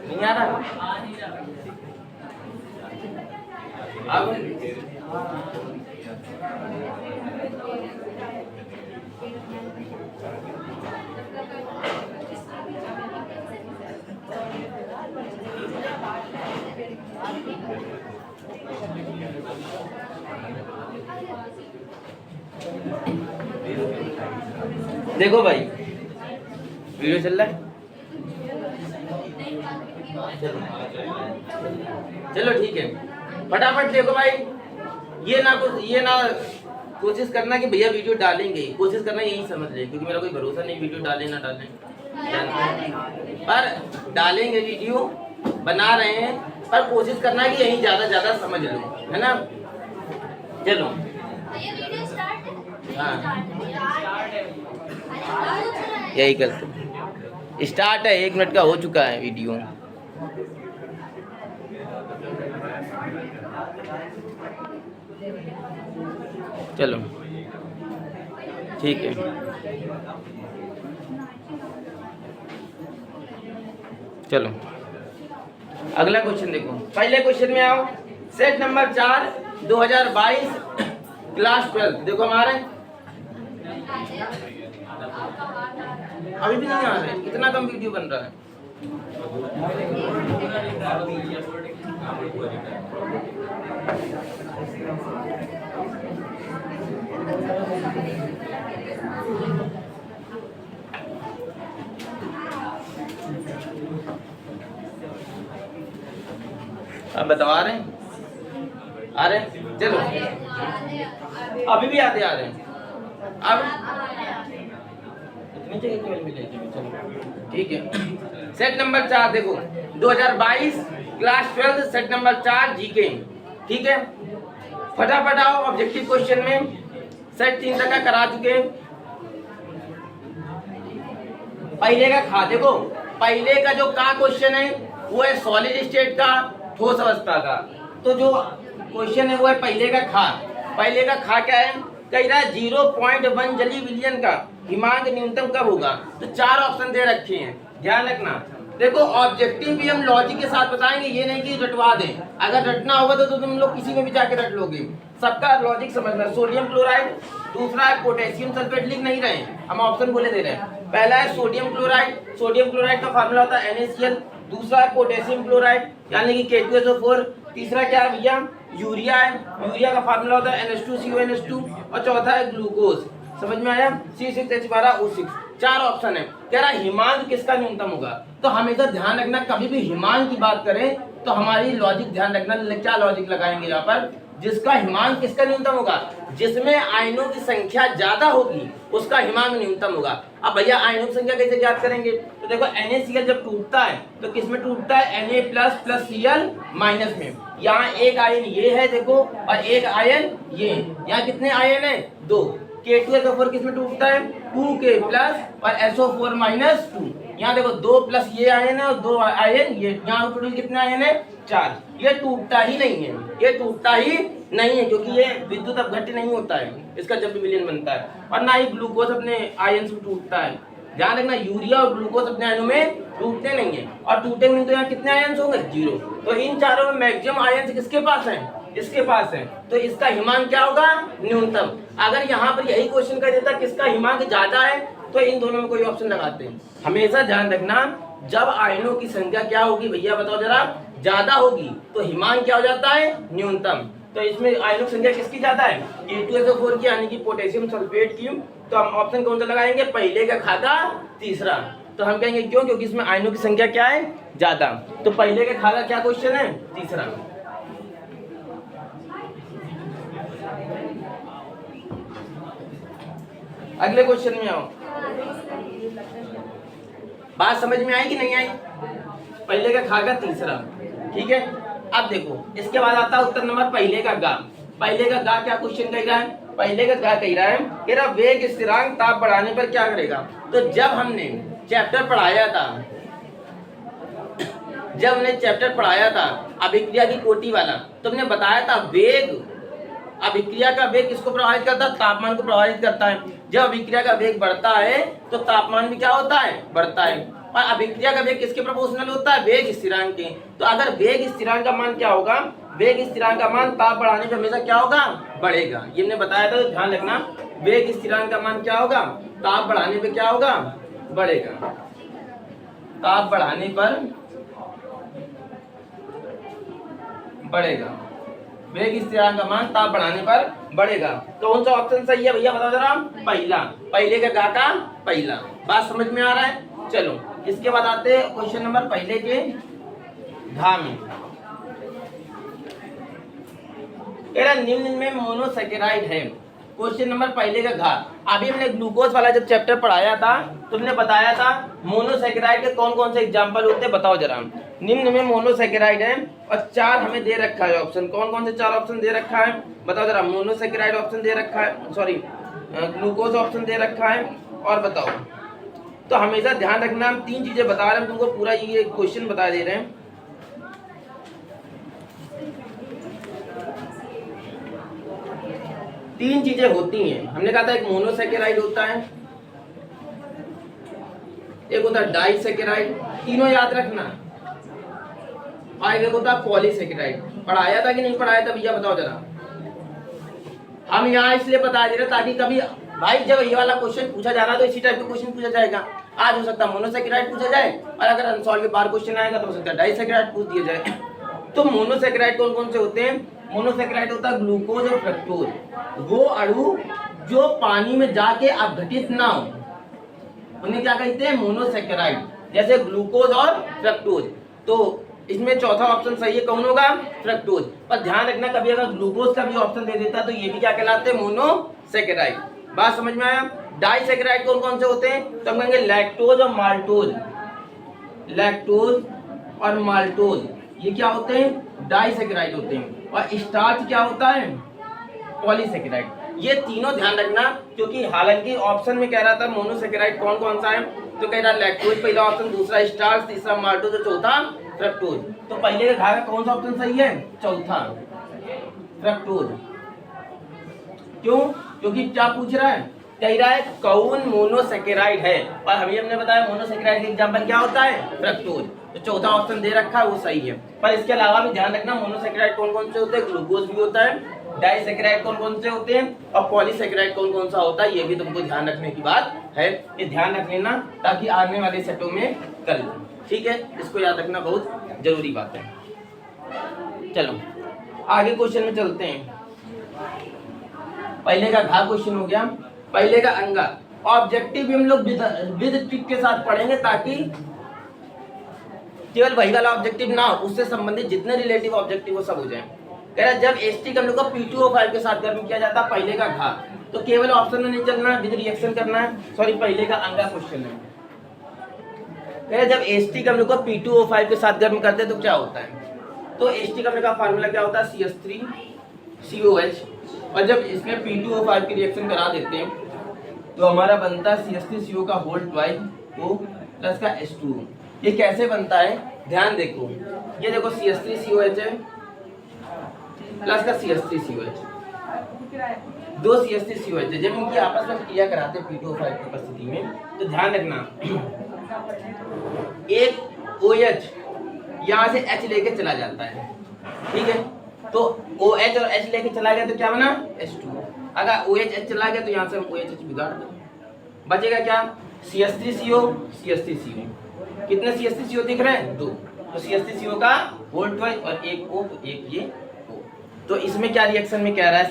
नहीं आ रहा अब देखो भाई वीडियो चल रहा है। चलो ठीक है, फटाफट देखो भाई। ये ना कोशिश करना कि भैया वीडियो डालेंगे, कोशिश करना यही समझ ले, क्योंकि मेरा कोई भरोसा नहीं वीडियो डालें ना डालें, पर डालेंगे वीडियो, बना रहे हैं, पर कोशिश करना कि यही ज्यादा समझ लो, है ना। चलो हाँ यही करते, स्टार्ट है। 1 मिनट का हो चुका है वीडियो। चलो ठीक है, चलो अगला क्वेश्चन देखो। पहले क्वेश्चन में आओ। सेट नंबर 4 2022 क्लास 12 देखो हमारे अभी भी नहीं आ रहे, कितना कम वीडियो बन रहा है। अब बताओ आ रहे हैं, आ रहे हैं। चलो अभी भी आते आ रहे हैं। अब इतनी जगह क्यों मिलेगी। चलो ठीक है। सेट नंबर 4 देखो 2022 क्लास 12 सेट नंबर 4 जीके। ठीक है, फटाफट आओ। ऑब्जेक्टिव क्वेश्चन में सेट 3 तक का करा चुके हैं। पहले का खा देखो, पहले का जो का क्वेश्चन है वो है सॉलिड स्टेट का, ठोस अवस्था का। तो जो क्वेश्चन है वो है पहले का खा। पहले का खा क्या है, कह रहा है 0.1 जली विलियन का हिमांक न्यूनतम कब होगा। तो 4 ऑप्शन दे रखे हैं, ध्यान रखना। देखो ऑब्जेक्टिव भी हम लॉजिक के साथ बताएंगे, ये नहीं कि रटवा दें। अगर रटना होगा तो तुम लोग किसी में भी जाके रट लोगे। सबका लॉजिक समझना। सोडियम क्लोराइड, दूसरा है पोटेशियम सल्फेट, लिख नहीं रहे हम, ऑप्शन बोले दे रहे हैं। पहला है सोडियम क्लोराइड, सोडियम क्लोराइड का फार्मूला होता है NaCl। दूसरा है पोटेशियम क्लोराइड यानी कि K2SO4। तीसरा क्या है भैया, यूरिया है, यूरिया का फार्मूला होता है NH2CONH2। और चौथा है ग्लूकोज। समझ में आया, C6H12O6। 4 ऑप्शन है। कह रहा हिमांक किसका न्यूनतम होगा। तो हमेशा ध्यान रखना, कभी भी हिमांक की बात करें तो हमारी लॉजिक ध्यान रखना। क्या लॉजिक लगाएंगे यहाँ पर, जिसका हिमांक किसका न्यूनतम होगा, जिसमें आयनों की संख्या ज्यादा होगी उसका हिमांक न्यूनतम होगा। अब भैया आयनों की संख्या कैसे ज्ञात करेंगे। तो देखो NaCl जब टूटता है तो किसमें टूटता है, Na+ Cl- में। यहाँ एक आयन ये है देखो, और एक आयन ये। यहाँ कितने आयन है, 2। K2SO4 किसमें टूटता है, 2K+ और SO4 - 2। यहाँ देखो 2 प्लस ये आयन है और 2 आयन ये। यहाँ टोटल कितने आयन है, 4। ये टूटता ही नहीं है, ये टूटता ही नहीं है, क्योंकि ये विद्युत अपघट्य नहीं होता है इसका जब भी विलयन बनता है। और ना ही ग्लूकोज अपने आयन से टूटता है। ध्यान रखना, यूरिया और ग्लूकोज अपने आयनों में टूटते नहीं है, और टूटेंगे नहीं तो यहाँ कितने आयन होंगे, 0। तो इन चारों में मैक्सिमम आयन किसके पास है, इसके पास है। तो इसका हिमांक क्या होगा, न्यूनतम। अगर यहाँ पर यही क्वेश्चन कर देता किसका हिमांक ज्यादा है तो इन दोनों में कोई ऑप्शन लगाते हैं। हमेशा ध्यान रखना, जब आयनों की संख्या क्या होगी भैया बताओ जरा, ज्यादा होगी तो हिमांक क्या हो जाता है, न्यूनतम। तो इसमें आयनों की संख्या किसकी ज्यादा है, K2SO4 की यानी कि पोटेशियम सल्फेट की। तो हम ऑप्शन कौन सा लगाएंगे, पहले का खाका तीसरा। तो हम कहेंगे क्यों, क्योंकि इसमें आयनों की संख्या क्या है, ज्यादा। तो पहले का खाका क्या क्वेश्चन है, तीसरा। अगले क्वेश्चन में आओ। बात समझ में आई कि नहीं आई, पहले का खाका तीसरा। ठीक है, अब देखो इसके बाद आता है उत्तर नंबर पहले का गा। पहले का गा क्या क्वेश्चन कह रहा है, पहले का गा कह रहा है वेग स्थिरांक ताप बढ़ाने पर क्या करेगा। तो जब हमने चैप्टर पढ़ाया था, जब हमने चैप्टर पढ़ाया था अभिक्रिया की कोटि वाला, तो हमने बताया था वेग, अभिक्रिया का वेग किसको प्रभावित करता है? तापमान को प्रभावित करता है। जब अभिक्रिया का वेग बढ़ता है तो तापमान भी क्या होता है? बढ़ता है। और अभिक्रिया का वेग किसके प्रोपोर्शनल होता है? वेग स्थिरांक के। तो अगर वेग स्थिरांक का मान क्या होगा? वेग स्थिरांक का मान ताप बढ़ाने पे हमेशा क्या होगा? बढ़ेगा। ये हमने बताया था, तो ध्यान रखना, वेग स्थिरांक का मान क्या होगा? ताप बढ़ाने पे क्या होगा? बढ़ेगा। ताप बढ़ाने पर बढ़ेगा, वेग स्थिरांक का मान ताप बढ़ाने पर बढ़ेगा। कौन सा ऑप्शन सही है भैया बताओ जरा? पहला, पहले का गा का पहला। बात समझ में आ रहा है? चलो इसके बाद आते हैं क्वेश्चन नंबर पहले के घा में। निम्न में मोनोसैकेराइड है। क्वेश्चन नंबर पहले का घा। अभी हमने ग्लूकोज वाला जब चैप्टर पढ़ाया था तो हमने बताया था मोनोसैकेराइड के कौन कौन से एग्जांपल होते हैं, बताओ जरा। निम्न में मोनोसैकेराइड है और 4 हमें दे रखा है ऑप्शन। कौन कौन से 4 ऑप्शन दे रखा है बताओ जरा। मोनोसैकेराइड ऑप्शन दे रखा है, सॉरी ग्लूकोज ऑप्शन दे रखा है, और बताओ। तो हमेशा ध्यान रखना, हम 3 चीजें बता रहे हैं, तुमको पूरा ये क्वेश्चन बता दे रहे हैं। तीन चीजें होती हैं, हमने कहा था एक मोनोसैकेराइड होता है, एक होता है डाइसैकेराइड, तीनों याद रखना, और एक होता है पॉलीसैकेराइड। पढ़ाया था कि नहीं पढ़ाया था भैया बताओ जरा। हम यहाँ इसलिए बता दे रहे ताकि कभी भाई जब ये वाला क्वेश्चन पूछा जा रहा है तो इसी टाइप का क्वेश्चन पूछा जाएगा। आज हो सकता है मोनोसैकेराइड पूछा जाए, और अगर अनसॉल्व के बाहर क्वेश्चन आएगा तो हो सकता है डाइसैकेराइड पूछ दिया जाए। तो मोनोसैकेराइड कौन कौन से होते हैं? मोनोसैकेराइड होता है ग्लूकोज और फ्रक्टोज, वो अणु जो पानी में जाके अपघटित ना हो, उन्हें क्या कहते हैं? मोनोसैकेराइड, जैसे ग्लूकोज और फ्रक्टोज। तो इसमें चौथा ऑप्शन सही है, कौन होगा? फ्रक्टोज। पर ध्यान रखना, कभी अगर ग्लूकोज का भी ऑप्शन दे देता तो ये भी क्या कहलाते हैं? मोनोसैकेराइड। बात समझ में आया? डाइसैकेराइड कौन कौन से होते हैं? तो हम कहेंगे लैक्टोज और माल्टोज, लैक्टोज और माल्टोज, ये क्या होते हैं? डाइसैकेराइड होते हैं। और स्टार्च क्या होता है? पॉलीसैकेराइड। ये तीनों ध्यान रखना, क्योंकि हालांकि ऑप्शन में कह रहा था मोनोसैकेराइड कौन कौन सा है, तो कह रहा लैक्टोज पहला ऑप्शन, दूसरा स्टार्च, तीसरा माल्टोज और चौथा फ्रक्टोज। तो पहले का घा का कौन सा ऑप्शन सही है? चौथा, फ्रक्टोज। क्यों? क्योंकि क्या पूछ रहा है? कह रहा है कौन मोनोसैकेराइड है, और हमने बताया मोनोसैकेराइड का एग्जांपल क्या होता है? फ्रक्टोज। तो चौथा ऑप्शन दे रखा है वो सही है। पर इसके अलावा भी ध्यान रखना, मोनोसैकेराइड कौन कौन से होते हैं? ग्लूकोज भी होता है, डाइसैकेराइड कौन कौन से होते हैं, और पॉलीसैकेराइड कौन कौन सा होता है, ये भी तुमको ध्यान रखने की बात है। ये ध्यान रख लेना ताकि आने वाले सेटों में कर लो, ठीक है? इसको याद रखना बहुत जरूरी बात है। चलो आगे क्वेश्चन में चलते हैं। पहले का घा क्वेश्चन हो गया, पहले का अंगा। ऑब्जेक्टिव भी हम लोग विद ट्रिक के साथ पढ़ेंगे ताकि केवल वही वाला ऑब्जेक्टिव ना हो, उससे संबंधित जितने रिलेटिव ऑब्जेक्टिव वो सब हो जाए। कह रहा जब एस्टिक अम्ल को P2O5 के साथ गर्म किया जाता है, पहले का घा, तो केवल ऑप्शन में नहीं चलना है, विद रिएक्शन करना है। सॉरी, पहले का अंगा क्वेश्चन है। कह रहा जब एस्टिक अम्ल को P2O5 के साथ गर्म करते हैं तो क्या होता है? तो एस्टिक अम्ल का फार्मूला क्या होता है? CH3COH, और जब इसमें P2O5 की रिएक्शन करा देते हैं तो हमारा बनता है CH3CO का होल ट्वाइस O प्लस का H2O। ये कैसे बनता है ध्यान देखो, ये देखो CH3COH है प्लस का CH3COH, दो CH3COH है। जब इनकी आपस में क्रिया कराते हैं P2O5 की उपस्थिति में, तो ध्यान रखना एक OH यहाँ से H लेके चला जाता है, ठीक है? तो OH और H लेके चला गया तो क्या बना? H2O। अगर OH H चला गया तो यहाँ से हम OH बिगाड़ दो, बचेगा क्या? CH3CO CH3CO। कितने CH3CO दिख रहे हैं? 2। तो CH3CO का होल ट्वाइस और एक O, तो एक ये O। तो इसमें क्या रिएक्शन में कह रहा है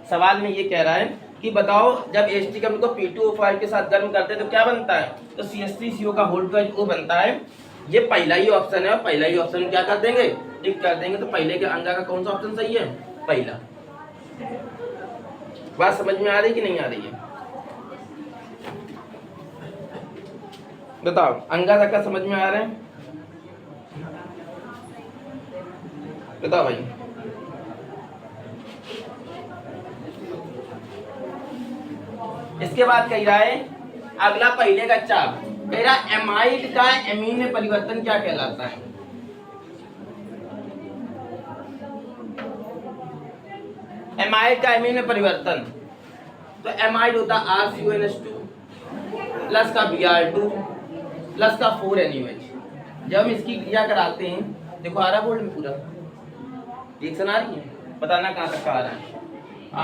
सवाल में ये कह रहा है कि बताओ जब एस्टिक अम्ल को P2O5 के साथ गर्म करते हैं तो क्या बनता है? तो CH3CO का होल ट्वाइस O बनता है। ये पहला ही ऑप्शन है, और पहला ही ऑप्शन क्या कर देंगे? टिक कर देंगे। तो पहले के अंगा का कौन सा ऑप्शन सही है? पहला। बात समझ में आ रही कि नहीं आ रही है? बताओ, अंगा तक का समझ में आ रहा है? बताओ भाई। इसके बाद कह रहा है अगला पहले का चाप। कह रहा एमाइड का एमीन में परिवर्तन क्या कहलाता है? एमाइड का एमीन में परिवर्तन, तो एमाइड होता RCONH2 प्लस का Br2 प्लस का 4NaOH। जब हम इसकी क्रिया कराते हैं, देखो आ रहा बोर्ड में पूरा रिएक्शन आ रही है, बताना कहाँ तक आ रहा है।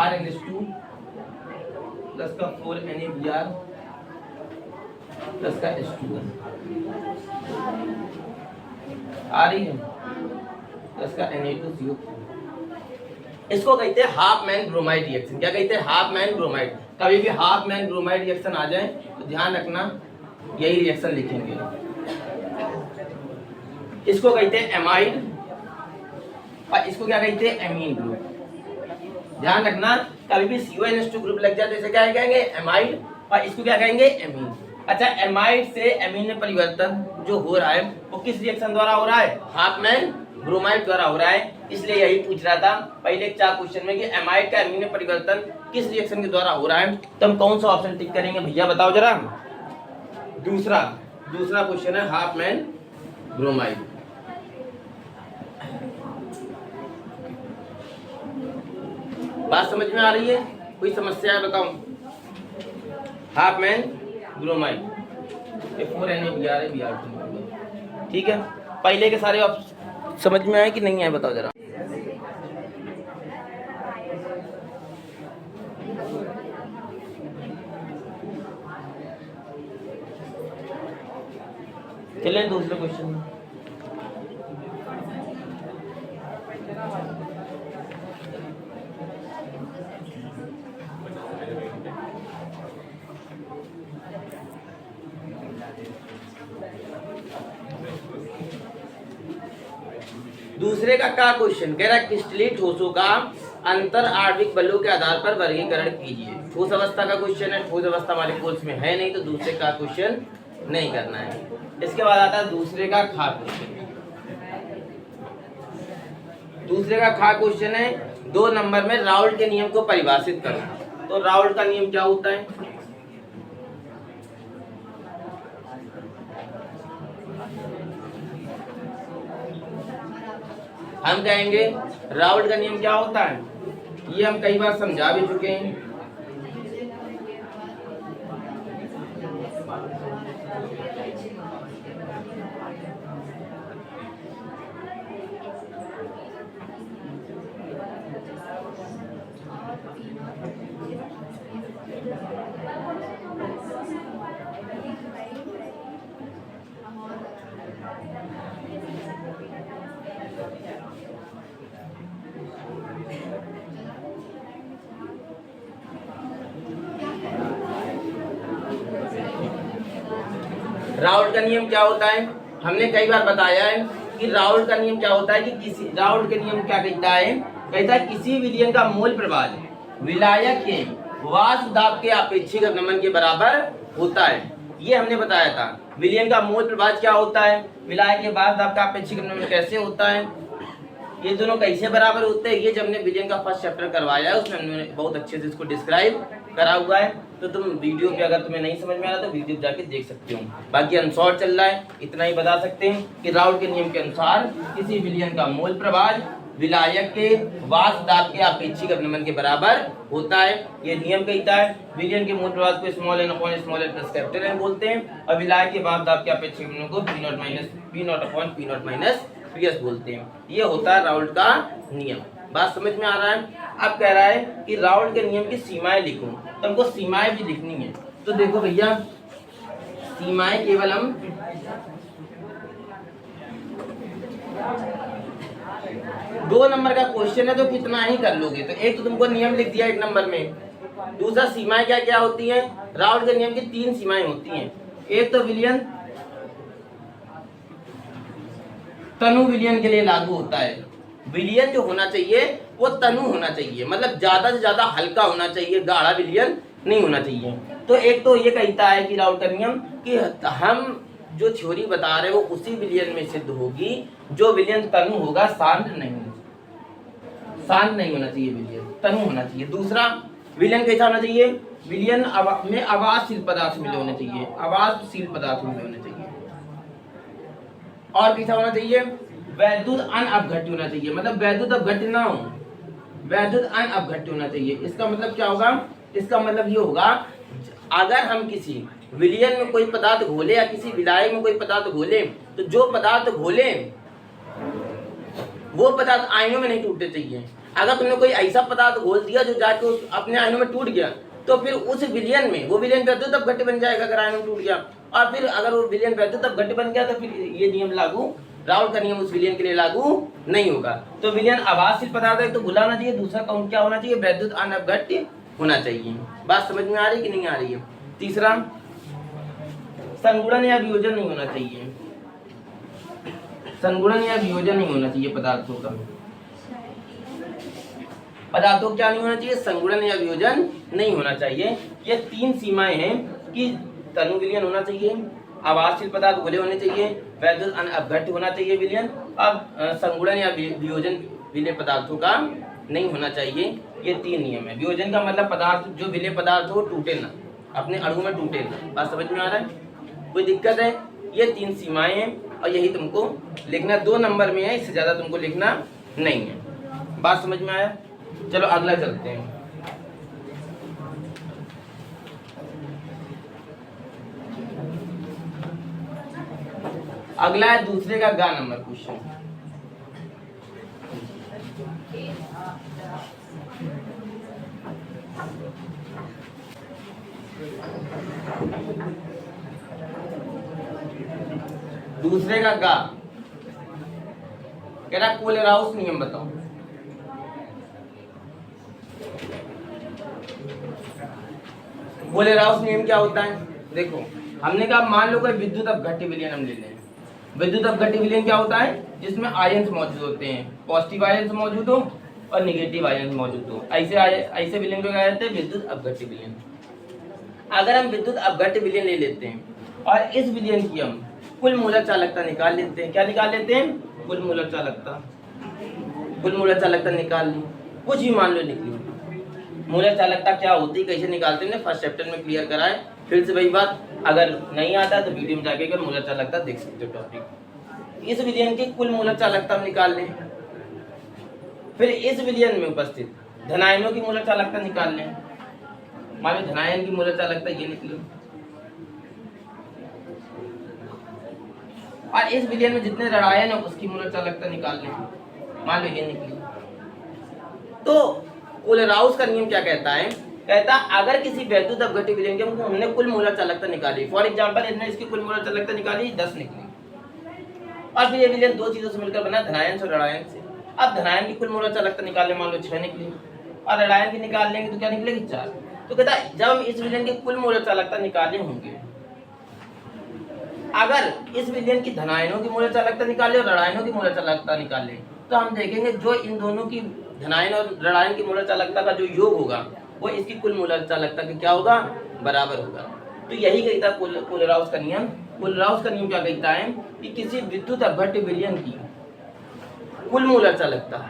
RNH2 प्लस का 4NaBr प्लस का H2O आ रही है, प्लस का Na2CO। इसको कहते हैं हाफ मैन ब्रोमाइड रिएक्शन। क्या कहते हैं? Half man bromide. कभी भी हाफ मैन ब्रोमाइड रिएक्शन आ जाए तो ध्यान रखना यही रिएक्शन लिखेंगे। इसको कहते हैं एमाइड और इसको क्या कहते हैं? Amine group. ध्यान रखना कभी भी CONH2 ग्रुप लग जाए तो इसे क्या कहेंगे? एमाइड, और इसको क्या कहेंगे? एमीन। अच्छा, एमाइड से एमीन में परिवर्तन जो हो रहा है वो किस रिएक्शन द्वारा हो रहा है? हाफ मैन ब्रोमाइड द्वारा हो रहा है। इसलिए यही पूछ रहा था पहले 4 क्वेश्चन में कि एमाइड का एमीन में परिवर्तन किस रिएक्शन के द्वारा हो रहा है। तो हम कौन सा ऑप्शन टिक करेंगे भैया, बताओ जरा। दूसरा क्वेश्चन है हाफ मैन ब्रोमाइड। बात समझ में आ रही है? कोई समस्या है बताओ। हाफ मैन ब्रोमाइड, ये 4NaBr है, Br2। ठीक है, पहले के सारे ऑप्शन समझ में आए कि नहीं आए बताओ जरा। चलें दूसरे क्वेश्चन में। दूसरे का क्या क्वेश्चन कह रहा है? क्रिस्टलीय ठोसों का अंतर आणविक बलों के आधार पर वर्गीकरण कीजिए। ठोस अवस्था का क्वेश्चन है, ठोस अवस्था मॉलिक्यूल्स में है नहीं, तो दूसरे का क्वेश्चन नहीं करना है। इसके बाद आता है दूसरे का खा क्वेश्चन। दूसरे का खा क्वेश्चन है 2 नंबर में राउल्ट के नियम को परिभाषित करो। तो राउल्ट का नियम क्या होता है? हम कहेंगे राउल्ट का नियम क्या होता है, ये हम कई बार समझा भी चुके हैं। राउल्ट का नियम क्या होता है? हमने कई बार बताया है कि राउल्ट का नियम क्या होता है कि राउल्ट का नियम क्या कहता है? कहता है किसी विलयन का मूल प्रभाव विलायक के वाष्प दाब के अपेक्षिक अवनमन के बराबर होता है। ये हमने बताया था। विलयन का मूल प्रभाव क्या होता है, विलायक के वाष्प दाब का अपेक्षिक अवनमन कैसे होता है, ये दोनों कैसे बराबर होते हैं, ये जब हमने विलयन का फर्स्ट चैप्टर करवाया है उसमें हमने बहुत अच्छे से इसको डिस्क्राइब करा हुआ है। तो तुम वीडियो पे अगर तुम्हें नहीं समझ में आ रहा तो वीडियो पे जाके देख सकते हो। बाकी अनसॉर्ट चल रहा है, इतना ही बता सकते हैं कि राउल्ट के नियम के अनुसार किसी विलयन का मोल प्रभाव विलायक के वाष्प दाब के अपेक्षिक अवनमन के बराबर होता है। ये नियम कहता है विलयन के मोल प्रभाव को small n upon small n plus capital N बोलते हैं और विलायक के वाष्प दाब के अपेक्षिक अवनमन को P not upon P not minus PS बोलते हैं। ये होता है राउल्ट का नियम। बात समझ में आ रहा है? अब कह रहा है कि राउल्ट के नियम की सीमाएं लिखो, तो हमको सीमाएं भी लिखनी है। तो देखो भैया, सीमाएं केवल हम दो नंबर का क्वेश्चन है तो कितना ही कर लोगे। तो एक तो तुमको नियम लिख दिया 1 नंबर में, दूसरा सीमाएं क्या क्या होती हैं। राउल्ट के नियम की 3 सीमाएं होती हैं। एक तो विलयन तनु विलयन के लिए लागू होता है। विलयन जो होना चाहिए वो तनु होना चाहिए, मतलब ज्यादा से ज्यादा हल्का होना चाहिए, गाढ़ा विलयन नहीं होना चाहिए। तो एक तो ये कहता है कि राउल्ट का नियम कि हम जो थ्योरी बता रहे हैं वो उसी विलयन में सिद्ध होगी जो विलयन तनु होगा, शांत नहीं होना चाहिए, विलयन तनु होना चाहिए। दूसरा विलयन कैसा होना चाहिए, विलयन में आवाजशील पदार्थ मिले होने चाहिए, आवाजशील पदार्थ मिले होने चाहिए। और कैसा होना चाहिए? वैद्युत अनअपघट्य होना चाहिए, मतलब वैद्युत अपघट्य ना हो, वैद्युत अनअपघट्य होना चाहिए। इसका मतलब क्या होगा? इसका मतलब ये होगा, अगर हम किसी विलयन में कोई पदार्थ घोले या किसी विलायक में कोई पदार्थ घोले, तो जो पदार्थ घोले वो पदार्थ आयनों में नहीं टूटने चाहिए। अगर तुमने कोई ऐसा पदार्थ घोल दिया जो जाके अपने आयनों में टूट गया, तो फिर उस विलयन में वो विलयन वैद्युत अपघट्य बन जाएगा अगर आयनों में टूट गया। और फिर अगर वो विलयन वैद्युत अपघट्य बन गया तो फिर ये नियम लागू, राउल का नियम उस विलयन के लिए लागू नहीं होगा। तो विलयन आवाजशील पदार्थ है तो घुलाना चाहिए, दूसरा काउंट क्या होना चाहिए? वैद्युत अनअपघट्य होना चाहिए। बात समझ में आ रही कि नहीं आ रही है? तीसरा, संगुणन या वियोजन नहीं होना चाहिए, संगुणन या वियोजन नहीं होना चाहिए पदार्थों का। पदार्थों क्या नहीं होना चाहिए? संगुणन या वियोजन नहीं होना चाहिए। ये 3 सीमाएं हैं कि तनु विलयन होना चाहिए, आवाजशील पदार्थ घुले होने चाहिए, वैद्युत अनअपघट्य होना चाहिए विलयन, अब संगुणन या वियोजन विलय पदार्थों का नहीं होना चाहिए। ये 3 नियम है। वियोजन का मतलब पदार्थ जो विलय पदार्थ हो टूटे ना, अपने अणु में टूटे ना। बात समझ में आ रहा है? कोई दिक्कत है? ये 3 सीमाएं हैं और यही तुमको लिखना 2 नंबर में है, इससे ज्यादा तुमको लिखना नहीं है। बात समझ में आया? चलो अगला चलते हैं। अगला है दूसरे का गा नंबर क्वेश्चन। दूसरे का गा कह रहा कोलेराउस नियम बताओ। कोलेराउस नियम क्या होता है? देखो, हमने कहा मान लो कोई विद्युत अपघट्य विलयन हम ले लें। विद्युत अपघट्य विलयन क्या होता है? जिसमें आयन्स मौजूद होते हैं, पॉजिटिव आयन्स मौजूद हो और नेगेटिव आयन्स मौजूद हो, ऐसे विलयन को कहा जाता है विद्युत अपघट्य विलयन। अगर हम विद्युत अपघट्य विलयन ले लेते हैं और इस विलयन की हम कुल मूलक चालकता निकाल लेते हैं। क्या निकाल लेते हैं? कुल मूलक चालकता। कुल मूलक चालकता निकाल ली, कुछ भी मान लो निकली। मूलक चालकता क्या होती है, कैसे निकालते हैं, फर्स्ट चैप्टर में क्लियर करा है। फिर से वही बात, अगर नहीं आता तो वीडियो में जाके मूलक चालकता देख सकते हो टॉपिक। इस विलयन की कुल मूलक चालकता हम निकाल लें, फिर इस विलयन में उपस्थित धनायनों की मूलक चालकता निकाल लें। मान लो धनायन की मूलक चालकता ये निकली, और इस विलयन में जितने ऋणायन है उसकी मूलक चालकता निकाल लें। मान लो ये निकली। तो कोलेराउस का नियम क्या कहता है? कहता अगर किसी वैद्युत अपघट्य विलयन की हमने कुल मूलक चालकता निकाली, फॉर एग्जांपल इसने इसकी कुल मूलक चालकता निकाली 10 निकली, और फिर ये विलयन 2 चीजों से मिलकर बना, धनायन से और ऋणायन से। अब धनायन की कुल मूलक चालकता निकालने मान लो 6 निकली, और ऋणायन की निकाल लेंगे तो क्या निकलेगी? 4। तो कहता जब हम इस विलयन की कुल मूलक चालकता निकाले होंगे, अगर इस विलयन की धनायनों की मूलक चालकता निकाले और ऋणायनों की मूलक चालकता निकाले, तो हम देखेंगे जो इन दोनों की धनायन और ऋणायन की मूलक चालकता का जो योग होगा वो इसकी कुल मूलक चालकता के क्या होगा? बराबर होगा। तो यही कहता है कोलेराउस का नियम। कोलेराउस का नियम क्या कहता है कि किसी विद्युत अपघट्य विलयन की कुल मूलक चालकता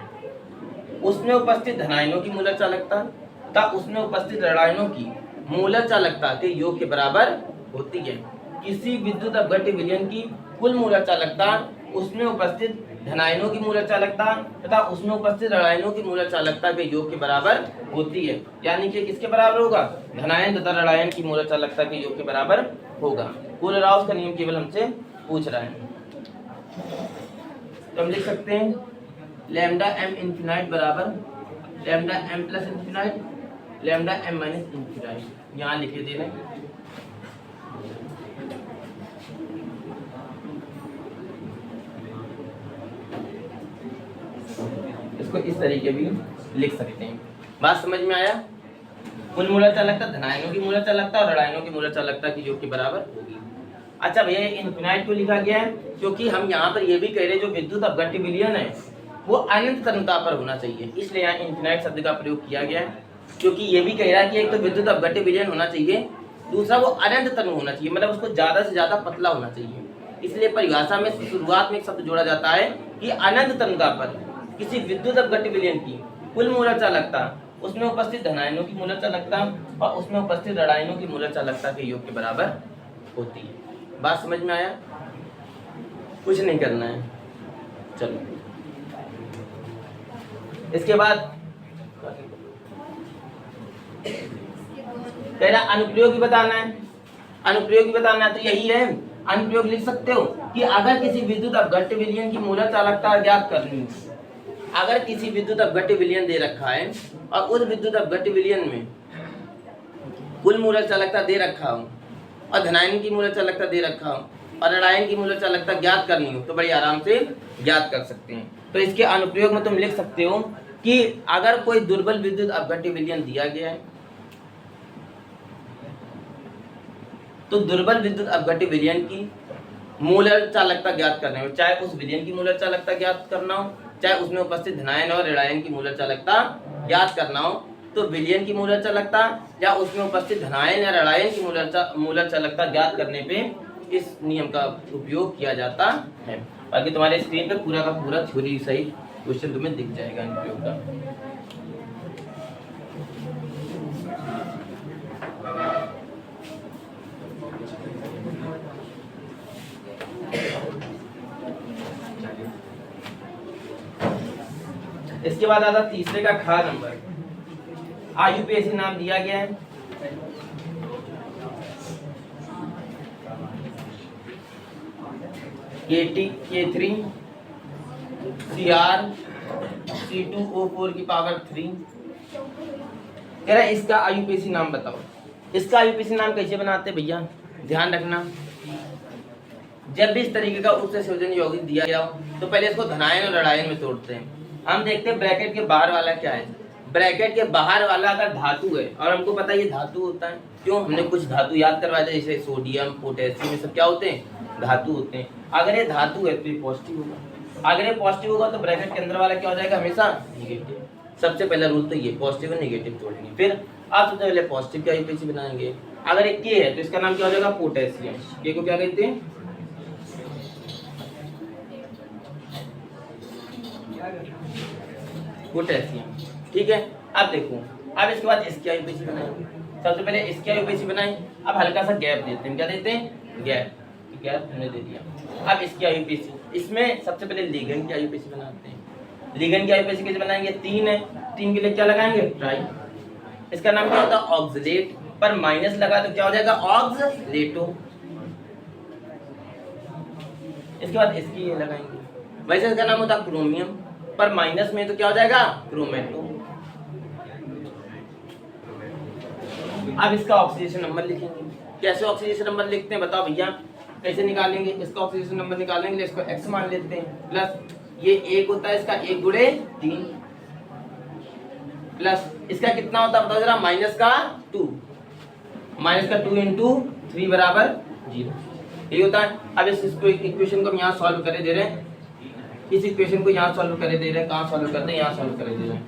उसमें उपस्थित धनायनों की मूलक चालकता तथा उसमें उपस्थित ऋणायनों की मूलक चालकता के योग के बराबर होती है। किसी विद्युत अपघट्य विलयन की कुल मूलक चालकता उसमें उपस्थित धनायनों की मूलक चालकता तथा उसमें उपस्थित ऋणायनों की मूलक चालकता के योग के बराबर होती है। यानी कि किसके बराबर होगा? धनायन तथा ऋणायन की मूलक चालकता के योग के बराबर होगा। कोलेराउस का नियम केवल हमसे पूछ रहा है, तो हम लिख सकते हैं लैम्डा एम इन्फिनाइट बराबर lambda m plus infinite lambda m minus infinite. यहाँ लिखे दे रहे हैं। इसको इस तरीके भी लिख सकते हैं। बात समझ में आया? कुल मूलक चालकता धनायनों की मूलक चालकता और ऋणायनों की मूलक चालकता की योग के बराबर होगी। अच्छा भैया, इन्फिनाइट क्यों लिखा गया है? क्योंकि हम यहाँ पर ये भी कह रहे हैं जो विद्युत अपघट्य विलयन है वो अनंत तन्यता पर होना चाहिए, इसलिए यहाँ इन्फिनाइट शब्द का प्रयोग किया गया है। क्योंकि ये भी कह रहा है कि एक तो विद्युत अपघट्य विलयन होना चाहिए, दूसरा वो अनंत तनु होना चाहिए, मतलब उसको ज्यादा से ज्यादा पतला होना चाहिए। इसलिए परिभाषा में शुरुआत में एक शब्द जोड़ा जाता है कि अनंत तन्यता पर किसी विद्युत अपघट्य विलयन की कुल मूलक चालकता उसमें उपस्थित धनायनों की मूलक चालकता और उसमें उपस्थित ऋणायनों की मूलक चालकता के योग के बराबर होती है। बात समझ में आया? कुछ नहीं करना है। चलो इसके बाद कह रहा अनुप्रयोगी बताना है। अनुप्रयोगी बताना है तो यही है, अनुप्रयोग लिख सकते हो कि अगर किसी विद्युत अपघट्य विलयन की मूलक चालकता ज्ञात करनी है, अगर किसी विद्युत अपघट्य विलयन दे रखा है और उस विद्युत अपघट्य विलयन में कुल मूलक चालकता दे रखा हो और धनायन की मूलक चालकता दे रखा हो और ऋणायन की मूलक चालकता ज्ञात करनी हो तो बड़ी आराम से ज्ञात कर सकते हैं। तो इसके अनुप्रयोग में तुम लिख सकते हो कि अगर कोई दुर्बल विद्युत अपघट्य विलयन दिया गया है तो दुर्बल विद्युत अपघट्य विलयन की मूलक चालकता ज्ञात करने में, चाहे उस विलयन की मूलक चालकता ज्ञात करना हो, चाहे उसमें उपस्थित धनायन और ऋणायन की मूलक चालकता ज्ञात करना हो, तो विलयन की मूलक चालकता या उसमें उपस्थित धनायन या ऋणायन की मूलक चालकता ज्ञात करने पे इस नियम का उपयोग किया जाता है। बाकी तुम्हारे स्क्रीन पे पूरा का पूरा थ्योरी सही क्वेश्चन तुम्हें दिख जाएगा अनुप्रयोग का। इसके बाद आता तीसरे का खा नंबर। आईयूपीएसी नाम दिया गया है। KT K3 CR C2O4 की पावर 3। कह रहा है इसका आईयूपीएसी नाम बताओ। इसका आईयूपीएसी नाम कैसे बनाते हैं भैया, ध्यान रखना। जब भी इस तरीके का उच्च संयोजन यौगिक दिया गया हो तो पहले इसको धनायन और ऋणायन में तोड़ते हैं। हम देखते हैं ब्रैकेट के बाहर वाला क्या है। ब्रैकेट के बाहर वाला अगर धातु है और हमको पता है ये धातु होता है, क्यों हमने कुछ धातु याद करवाया था, जैसे सोडियम पोटेशियम, ये सब क्या होते हैं, धातु होते हैं। अगर ये धातु है तो ये पॉजिटिव होगा, अगर ये पॉजिटिव होगा तो ब्रैकेट के अंदर वाला क्या हो जाएगा, हमेशा निगेटिव। सबसे पहला रूल तो ये, पॉजिटिव और निगेटिव तोड़ेंगे। फिर आप सबसे पहले पॉजिटिव का आईयूपीएसी बनाएंगे। अगर एक के है तो इसका नाम क्या हो जाएगा, पोटेशियम। के को क्या कहते हैं, पोटेशियम। ठीक है, अब देखो, अब इसके बाद इसकी आईयूपीएसी बनाएंगे। सबसे पहले इसकी आईयूपीएसी बनाएं। अब हल्का सा गैप देते हैं, क्या देते हैं, गैप। गैप हमने दे दिया। अब इसकी आईयूपीएसी, इसमें सबसे पहले लिगेंड की आईयूपीएसी बनाते हैं। लिगेंड की आईयूपीएसी कैसे बनाएंगे, 3 है, 3 के लिए क्या लगाएंगे, ट्राई। इसका नाम क्या होता है, ऑक्सलेट। पर माइनस लगा तो क्या हो जाएगा, ऑक्सलेटो। इसके बाद इसकी ये लगाएंगे, वैसे इसका नाम होता है क्रोमियम, पर माइनस में तो क्या हो जाएगा, क्रोमेटो। अब इसका ऑक्सीडेशन नंबर लिखेंगे। कैसे ऑक्सीडेशन नंबर लिखते हैं बताओ भैया, कैसे निकालेंगे। इसका ऑक्सीडेशन नंबर निकालने के लिए इसको x मान लेते हैं, प्लस ये 1 होता है, इसका 1 गुणे 3, प्लस इसका कितना होता है बताओ जरा, माइनस का 2, माइनस का 2 इंटू 3 बराबर 0, यही होता है। अब इस इक्वेशन को हम यहाँ सॉल्व करे दे रहे हैं, इस इक्वेशन को यहाँ सॉल्व करे दे रहे हैं। कहाँ सॉल्व करते हैं, यहाँ सॉल्व करे दे रहे हैं।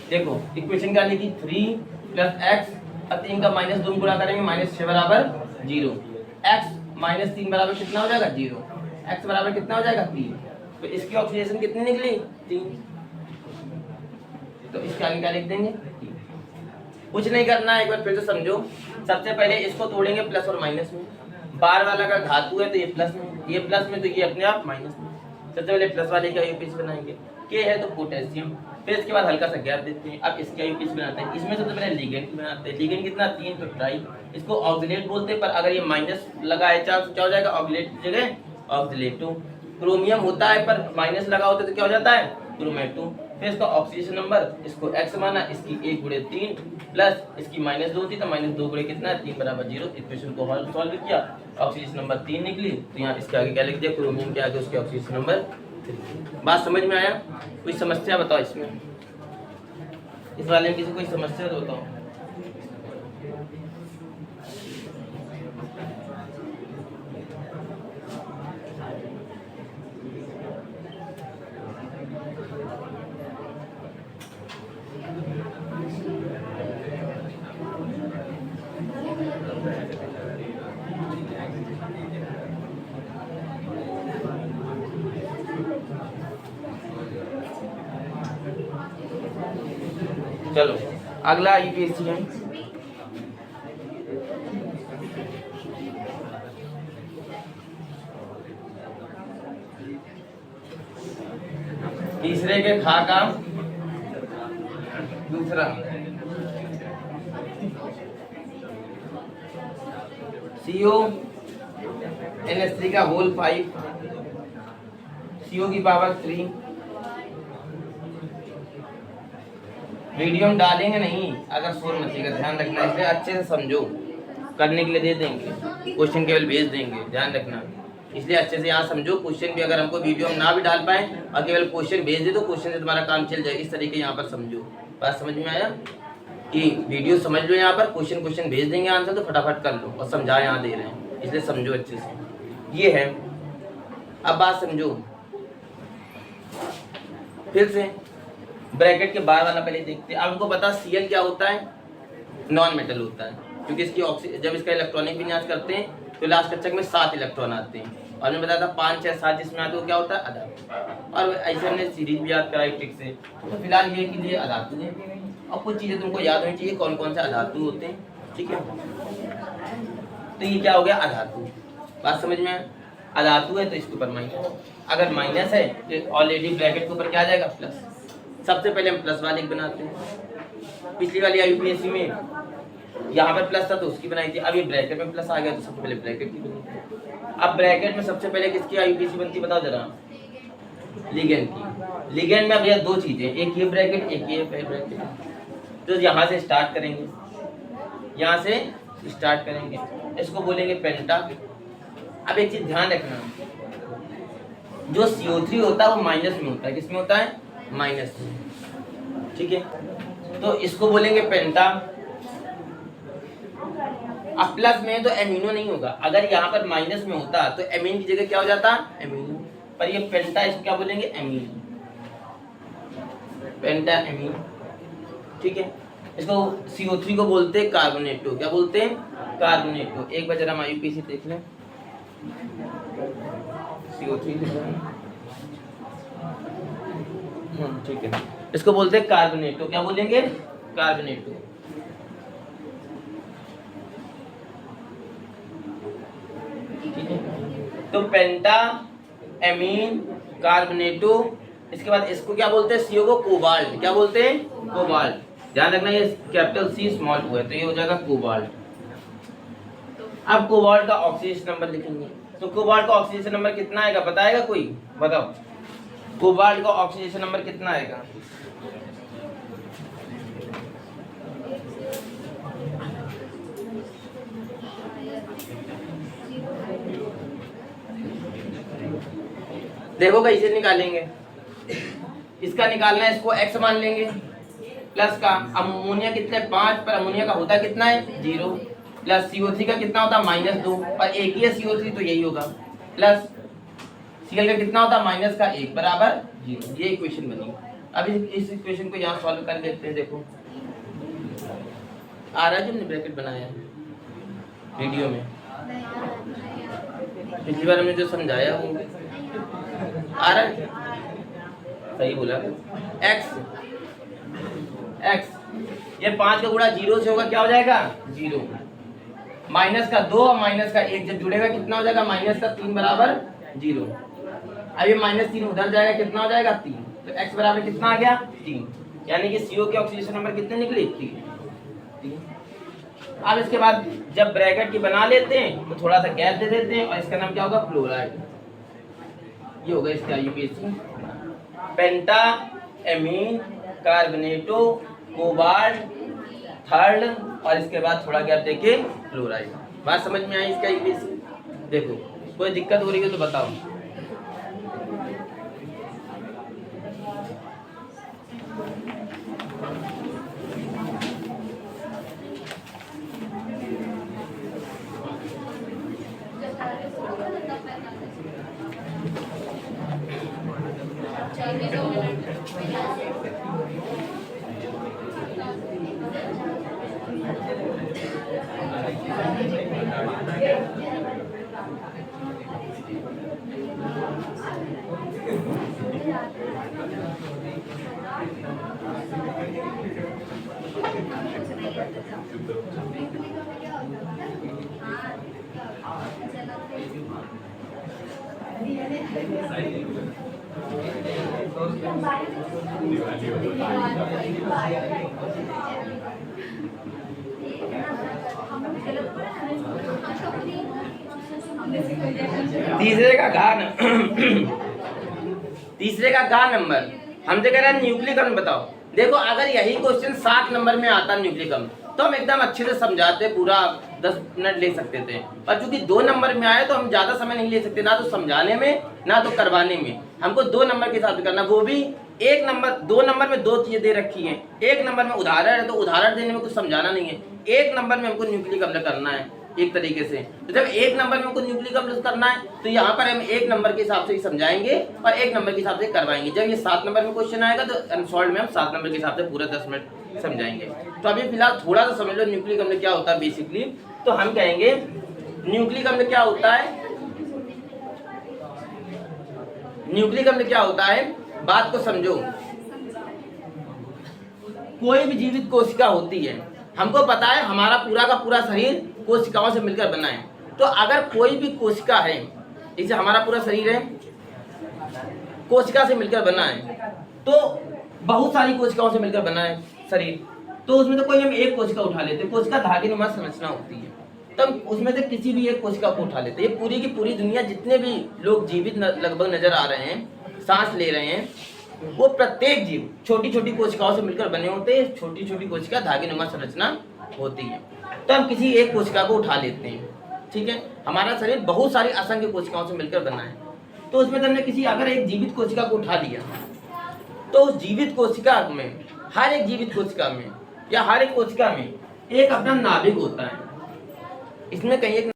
देखो इक्वेशन क्या लिखी, 3 प्लस एक्स, अब 3 का माइनस 2 गुणा करेंगे, -6 बराबर 0। x माइनस 3 बराबर कितना हो जाएगा, 0। x बराबर कितना हो जाएगा, 3। तो इसकी ऑक्सीडेशन कितनी निकली, 3। तो इसके आगे क्या लिख देंगे, 3। कुछ नहीं करना है, एक बार फिर से समझो। सबसे पहले इसको तोड़ेंगे प्लस और माइनस में। बार वाला अगर धातु है तो ये प्लस में, ये प्लस में तो ये अपने आप माइनस में। सबसे पहले प्लस वाले का आईयूपीएसी बनाएंगे, के है तो पोटेशियम। फिर इसके बाद हल्का सा गैप देते हैं। अब इसके आईयूपीएसी बनाते हैं। इसमें सबसे पहले लिगेंड बनाते हैं। लिगेंड कितना, 3, तो ट्राई। इसको ऑक्सीलेट बोलते हैं, पर अगर ये माइनस लगा है चार तो क्या हो जाएगा, ऑक्सीलेट की जगह ऑक्सीलेटो। क्रोमियम होता है पर माइनस लगा होता है तो क्या हो जाता है, क्रोमेटो। फिर इसका ऑक्सीडेशन नंबर, इसको x माना, इसकी 1 गुणे 3 प्लस इसकी -2 थी तो -2 गुणे कितना, 3 बराबर 0। इक्वेशन को सॉल्व किया, ऑक्सीडेशन नंबर 3 निकली। तो यहाँ इसके आगे क्या लिख दिया, क्रोमियम के आगे उसके ऑक्सीडेशन नंबर 3। बात समझ में आया? कोई समस्या बताओ इसमें, इस वाले में किसी कोई समस्या तो बताओ। चलो अगला यूपीएससी है, तीसरे के खा का दूसरा, CONH3 का होल 5, CO की पावर 3। वीडियो में डालेंगे नहीं अगर शोर मचेगा, ध्यान रखना, इसलिए अच्छे से समझो। करने के लिए दे देंगे, क्वेश्चन केवल भेज देंगे, ध्यान रखना। इसलिए अच्छे से यहाँ समझो। क्वेश्चन भी अगर हमको वीडियो में ना भी डाल पाए और केवल क्वेश्चन भेज दे तो क्वेश्चन से तुम्हारा काम चल जाए। इस तरीके यहाँ पर समझो। बात समझ में आया कि वीडियो समझ लो, यहाँ पर क्वेश्चन भेज देंगे आंसर तो फटाफट कर लो, और समझा यहाँ दे रहे हैं, इसलिए समझो अच्छे से। ये है, अब बात समझो फिर से। ब्रैकेट के बाहर वाला पहले देखते हैं। अब हमको पता Cl क्या होता है, नॉन मेटल होता है, क्योंकि इसकी जब इसका इलेक्ट्रॉनिक विन्यास करते हैं तो लास्ट कक्षक में 7 इलेक्ट्रॉन आते हैं, और मैं बताया था 5 या 7 जिसमें आते हैं वो क्या होता है, अधातु। और ऐसे हमने सीरीज भी याद कराई ट्रिक से। तो फिलहाल ये कि ये अधातु है, और कुछ चीज़ें तुमको याद होनी चाहिए कौन कौन से अधातु होते हैं, ठीक है। तो ये क्या हो गया, अधातु। बात समझ में, अधातु है तो इसके ऊपर माइनस, अगर माइनस है तो ऑलरेडी ब्रैकेट के ऊपर क्या आ जाएगा, प्लस। सबसे पहले हम प्लस वाले बनाते हैं। पिछली वाली यूपीएससी में यहाँ पर प्लस था तो उसकी बनाई थी, अभी ब्रैकेट में प्लस आ गया तो सबसे पहले ब्रैकेट की बनी। अब ब्रैकेट में सबसे पहले किसकी यूपीएससी बनती है बताओ जरा, लिगेंड की। लिगेंड में अब यह दो चीजें, एक ये ब्रैकेट एक ये ब्रैकेट। तो यहाँ से स्टार्ट करेंगे, यहाँ से स्टार्ट करेंगे, इसको बोलेंगे पेंटा। अब एक चीज ध्यान रखना, जो CO3 होता है वो माइनस में होता है, किसमें होता है, माइनस, ठीक है। तो इसको बोलेंगे पेंटा। अब प्लस में तो एमिनो नहीं होगा, अगर यहाँ पर माइनस में होता तो एमीन की जगह क्या हो जाता, एमिनो। पर ये पेंटा, इसको क्या बोलेंगे, एमीन, पेंटा एमीन, ठीक है। इसको CO3 को बोलते हैं कार्बोनेटो, क्या बोलते हैं, कार्बोनेटो। एक बार जरा हम यूपीएससी देख लें, CO3 ठीक है, इसको बोलते हैं कार्बोनेटो, क्या बोलेंगे, कार्बोनेटो। ठीक है, तो पेंटा एमीन कार्बोनेटो। इसके बाद इसको क्या बोलते हैं, CO को कोबाल्ट, क्या बोलते हैं, कोबाल्ट। ध्यान रखना ये कैपिटल C स्मॉल o है, तो ये हो जाएगा कोबाल्ट। अब कोबाल्ट का ऑक्सीडेशन नंबर लिखेंगे, तो कोबाल्ट का ऑक्सीडेशन नंबर कितना आएगा बताएगा कोई, बताओ कोबाल्ट का ऑक्सीडेशन नंबर कितना आएगा, देखो कैसे निकालेंगे। इसका निकालना है, इसको x मान लेंगे, प्लस का अमोनिया कितने 5 पर अमोनिया का होता कितना है 0, प्लस CO3 का कितना होता -2 पर एक ही है CO3 तो यही होगा, प्लस Cl का कितना होता माइनस का 1 बराबर 0। ये इक्वेशन बनी। अब इस इक्वेशन को यहाँ सॉल्व कर लेते हैं। देखो आ रहा है जो हमने ब्रैकेट बनाया है वीडियो में, पिछली बार हमने जो समझाया वो आ रहा है, सही बोला। x ये 5 का गुणा 0 से होगा, क्या हो जाएगा 0, माइनस का 2 और माइनस का 1 जब जुड़ेगा कितना हो जाएगा, माइनस का 3 बराबर 0। अब ये -3 उधर जाएगा, कितना हो जाएगा 3, तो x बराबर कितना आ गया 3, यानी कि CO के ऑक्सीडेशन नंबर कितने निकले 3। अब इसके बाद जब ब्रैकेट की बना लेते हैं तो थोड़ा सा गैप दे देते हैं और इसका नाम क्या होगा, फ्लोराइड। ये होगा इसका यूपीएससी, पेंटा एमीन कार्बोनेटो कोबाल्ट थर्ड, और इसके बाद थोड़ा गैप देके फ्लोराइड। बात समझ में आई इसका यूपीएससी। देखो कोई दिक्कत हो रही है तो बताओ। तीसरे का घा नंबर हमसे कह रहा है न्यूक्लिक अम्ल बताओ। देखो अगर यही क्वेश्चन 7 नंबर में आता न्यूक्लिक अम्ल तो हम एकदम अच्छे से समझाते, पूरा 10 मिनट ले सकते थे। पर चूंकि 2 नंबर में आए तो हम ज्यादा समय नहीं ले सकते, ना तो समझाने में ना तो करवाने में। हमको 2 नंबर के हिसाब से करना, वो भी 1 नंबर 2 नंबर में 2 चीजें दे रखी हैं। 1 नंबर में उदाहरण है तो उदाहरण देने में कुछ समझाना नहीं है। 1 नंबर में हमको न्यूक्लिक अम्ल करना है एक तरीके से। तो जब 1 नंबर में हमको न्यूक्लिक अम्ल करना है तो यहाँ पर हम 1 नंबर के हिसाब से ही समझाएंगे और 1 नंबर के हिसाब से करवाएंगे। जब ये 7 नंबर में क्वेश्चन आएगा तो अनसॉल्व में हम 7 नंबर के हिसाब से पूरा 10 मिनट समझाएंगे। तो अभी फिलहाल थोड़ा सा समझ लो न्यूक्लिक अम्ल क्या होता है बेसिकली। तो हम कहेंगे न्यूक्लिक अम्ल क्या होता है, न्यूक्लिक अम्ल क्या होता है, बात को समझो। कोई भी जीवित कोशिका होती है, हमको पता है हमारा पूरा का पूरा शरीर कोशिकाओं से मिलकर बना है। तो अगर कोई भी कोशिका है, जैसे हमारा पूरा शरीर है कोशिका से मिलकर बना है, तो बहुत सारी कोशिकाओं से मिलकर बना है शरीर। तो उसमें तो कोई हम एक कोशिका उठा लेते हैं, कोशिका धागेनुमा संरचना होती है, तो हम उसमें से किसी भी एक कोशिका को उठा लेते हैं। ये पूरी की पूरी दुनिया जितने भी लोग जीवित लगभग नजर आ रहे हैं, सांस ले रहे हैं, वो प्रत्येक जीव छोटी छोटी कोशिकाओं से मिलकर बने होते हैं। छोटी छोटी कोशिका धागेनुमा संरचना होती है। तो हम किसी एक कोशिका को उठा लेते हैं, ठीक है। हमारा शरीर बहुत सारी असंख्य कोशिकाओं से मिलकर बना है। तो उसमें से हमने किसी अगर एक जीवित कोशिका को उठा लिया तो उस जीवित कोशिका में, हर एक जीवित कोशिका में या हर एक कोशिका में एक अपना नाभिक होता है। इसमें कहीं एक